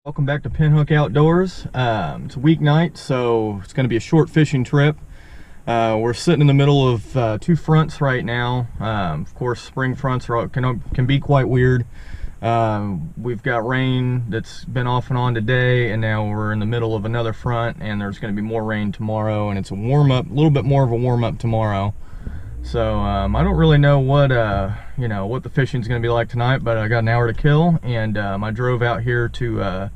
Welcome back to Pinhook Outdoors. It's a weeknight, so it's going to be a short fishing trip. We're sitting in the middle of two fronts right now. Of course, spring fronts can be quite weird. We've got rain that's been off and on today, and now we're in the middle of another front, and there's going to be more rain tomorrow, and it's a little bit more of a warm up tomorrow. So I don't really know what what the fishing's going to be like tonight, but I got an hour to kill, and I drove out here to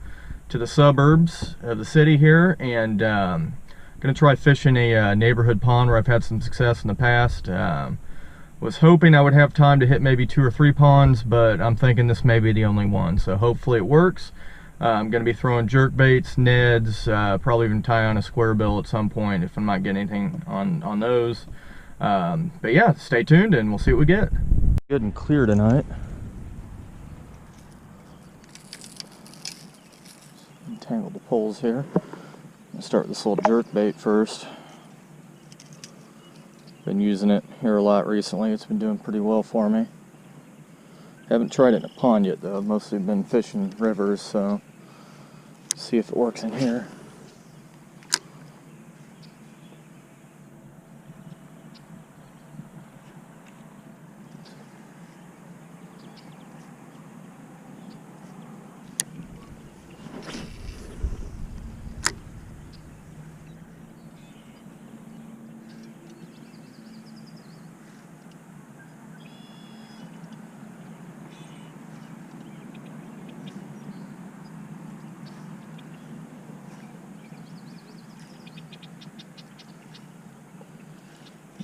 the suburbs of the city here, and going to try fishing a neighborhood pond where I've had some success in the past. Was hoping I would have time to hit maybe 2 or 3 ponds, but I'm thinking this may be the only one, so hopefully it works. I'm going to be throwing jerk baits, neds, probably even tie on a square bill at some point if I'm not getting anything on those. But yeah, stay tuned and we'll see what we get. Good and clear tonight. Untangle the poles here. I'll start with this little jerk bait first. Been using it here a lot recently. It's been doing pretty well for me. Haven't tried it in a pond yet though. I've mostly been fishing rivers, so see if it works in here.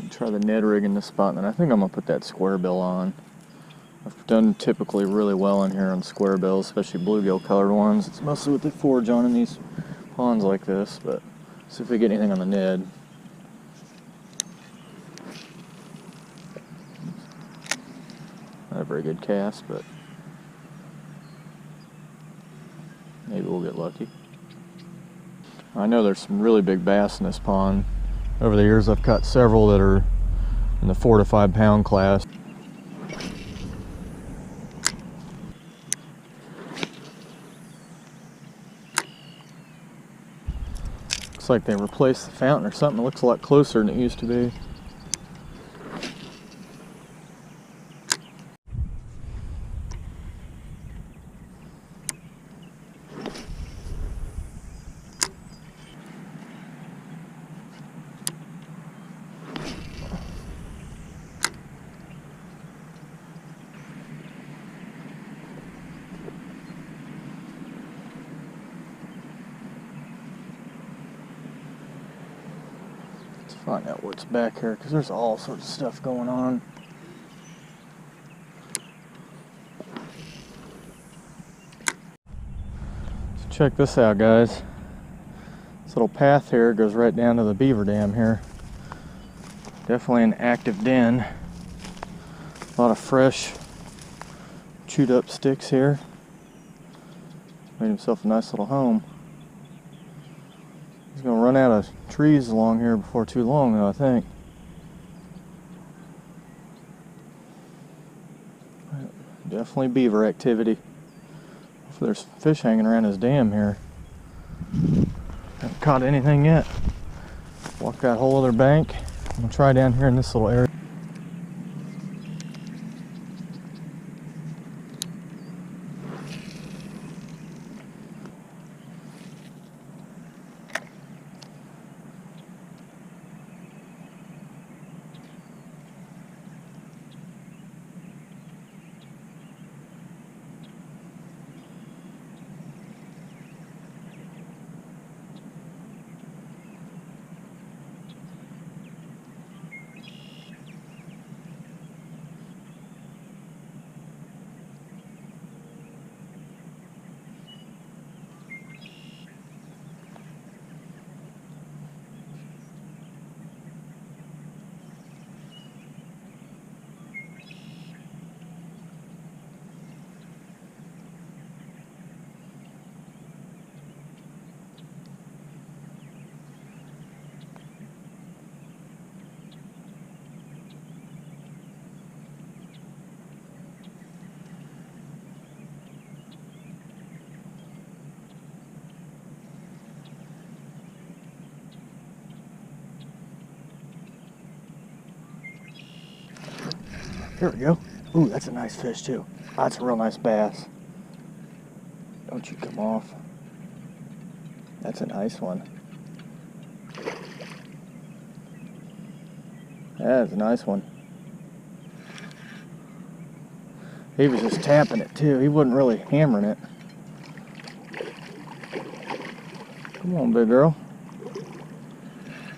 Try the Ned rig in this spot, and then I think I'm gonna put that square bill on. I've done typically really well in here on square bills, especially bluegill colored ones. It's mostly what they forage on in these ponds like this, but see if we get anything on the Ned. Not a very good cast, but maybe we'll get lucky. I know there's some really big bass in this pond. Over the years I've caught several that are in the 4 to 5 pound class. Looks like they replaced the fountain or something. It looks a lot closer than it used to be. Find out what's back here, because there's all sorts of stuff going on. So check this out, guys. This little path here goes right down to the beaver dam here. Definitely an active den. A lot of fresh chewed up sticks here. Made himself a nice little home. He's gonna run out of trees along here before too long though, I think. Definitely beaver activity. Hopefully there's fish hanging around his dam here. Haven't caught anything yet. Walk that whole other bank. I'm gonna try down here in this little area. There we go. Ooh, that's a nice fish too. That's a real nice bass. Don't you come off. That's a nice one. That's a nice one. He was just tapping it too. He wasn't really hammering it. Come on, big girl.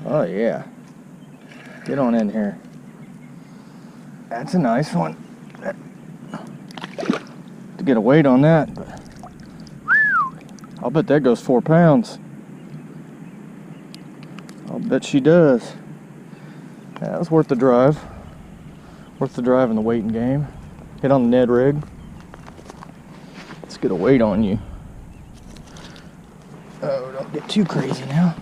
Oh yeah. Get on in here. That's a nice one. To get a weight on that, but I'll bet that goes 4 pounds. I'll bet she does. Yeah, that was worth the drive. Worth the drive in the weighting game. Hit on the Ned rig. Let's get a weight on you. Oh, don't get too crazy now.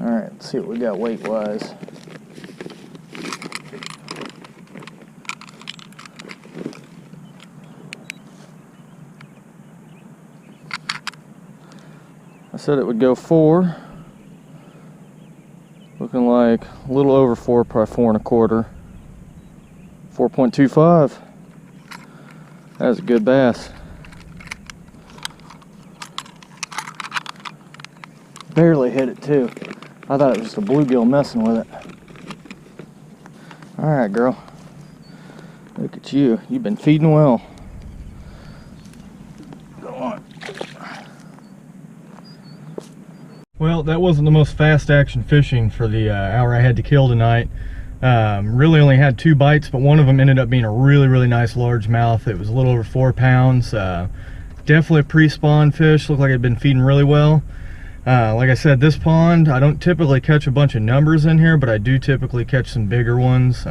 All right, let's see what we got weight-wise. I said it would go 4. Looking like a little over 4, probably 4 1/4. 4.25. That's a good bass. Barely hit it too. I thought it was just a bluegill messing with it. All right, girl. Look at you. You've been feeding well. Go on. Well, that wasn't the most fast action fishing for the hour I had to kill tonight. Really only had 2 bites, but one of them ended up being a really nice largemouth. It was a little over 4 pounds. Definitely a pre-spawn fish. Looked like it had been feeding really well. Like I said, this pond, I don't typically catch a bunch of numbers in here, but I do typically catch some bigger ones.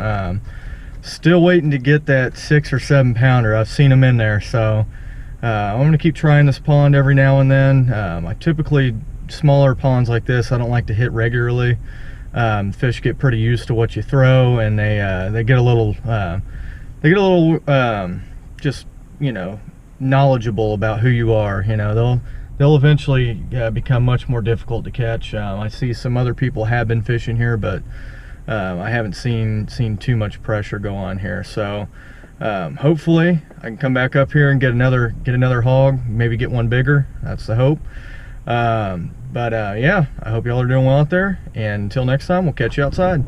Still waiting to get that 6 or 7 pounder. I've seen them in there, so I'm going to keep trying this pond every now and then. I typically, smaller ponds like this, I don't like to hit regularly. Fish get pretty used to what you throw, and they get a little just, you know, knowledgeable about who you are. You know, they'll eventually become much more difficult to catch. I see some other people have been fishing here, but I haven't seen too much pressure go on here. So hopefully I can come back up here and get another hog, maybe get one bigger. That's the hope. Yeah, I hope y'all are doing well out there, and until next time, we'll catch you outside.